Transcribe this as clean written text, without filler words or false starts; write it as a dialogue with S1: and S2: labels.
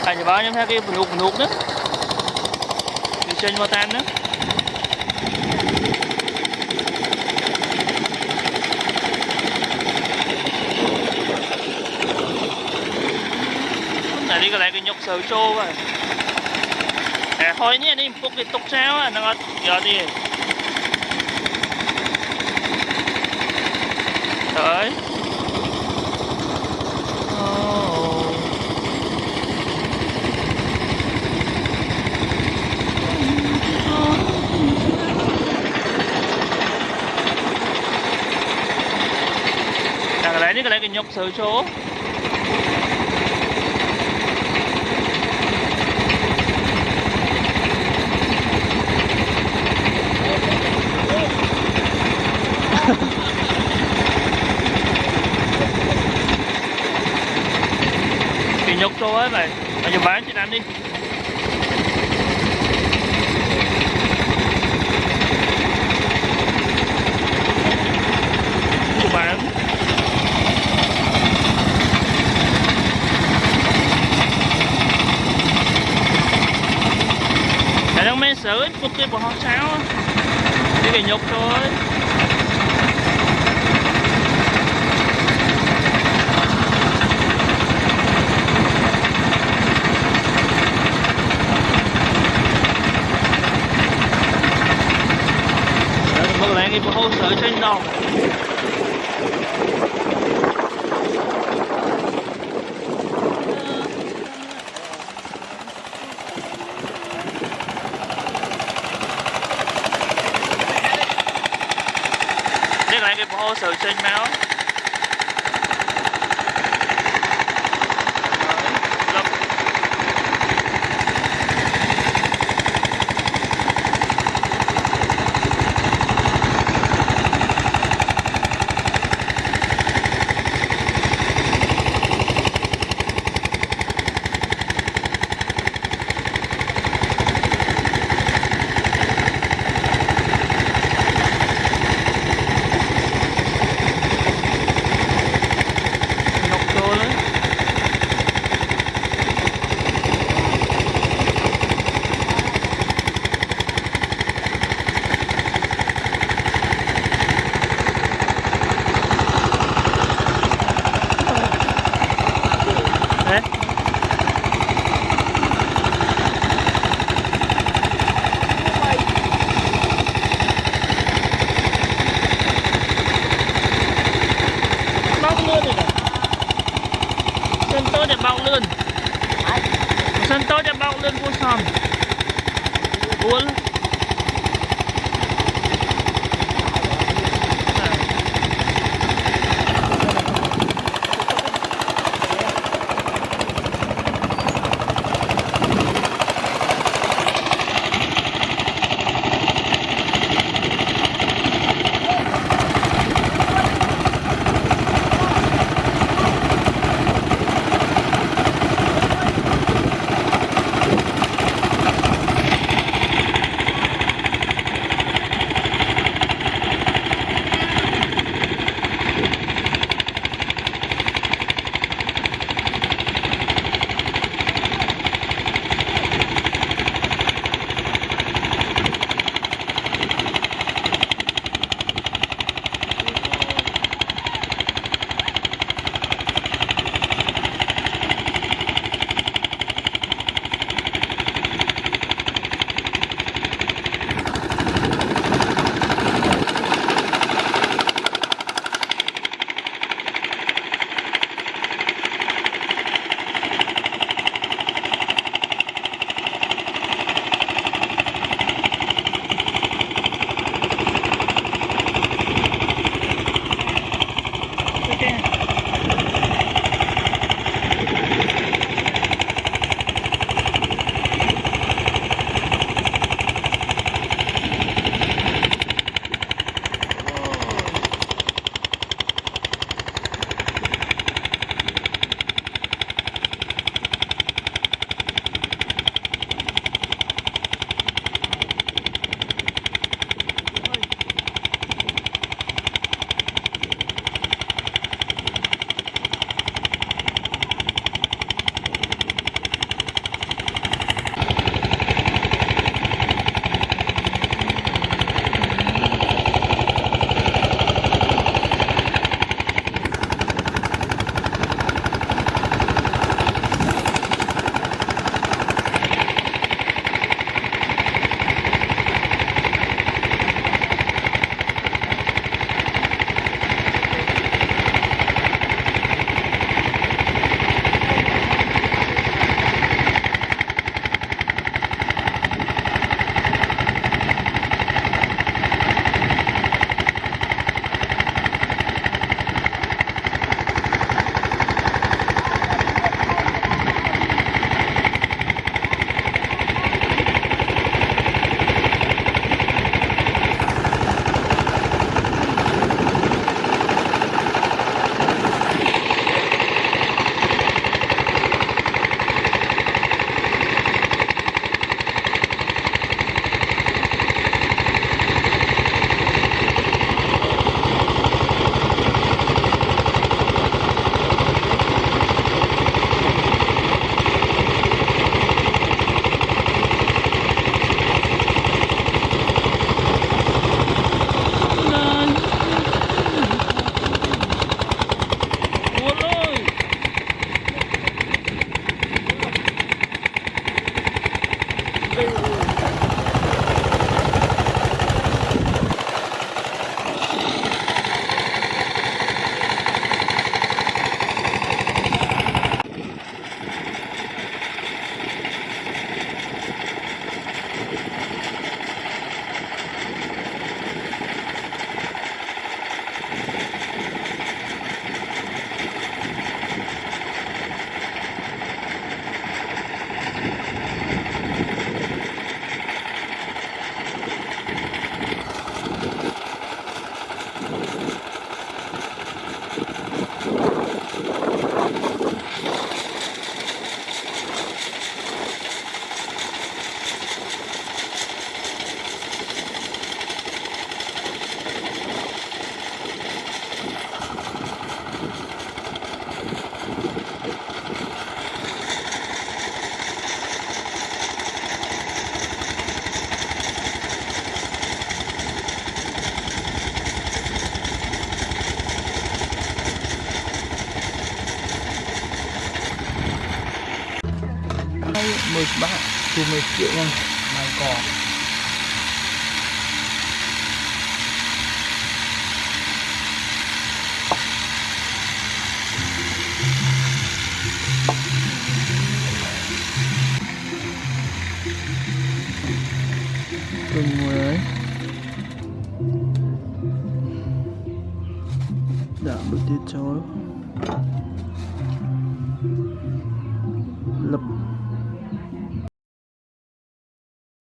S1: anh bảo nhóm thấy cái nụt đó đi chơi mà tan đó này đi cái lại cái nhục sầu trô vậy thôi nhé đi một cái tục sao á nó giờ đi tới cái lại cái nhục sầu trô cái nhục trô ấy mày giờ bán chị ăn đi chị bán tại đâu mấy sữa phục cái bộ họ sao cái nhục thôi cái bộ hồ sơ trên đó đây là cái bộ hồ sơ trên máu sân tôi đã bao lên vô sòm buồn Chùm này triệu nha.
S2: Mai cỏ.
S1: Cưng ngồi đấy. Đã bữa tiết cháu.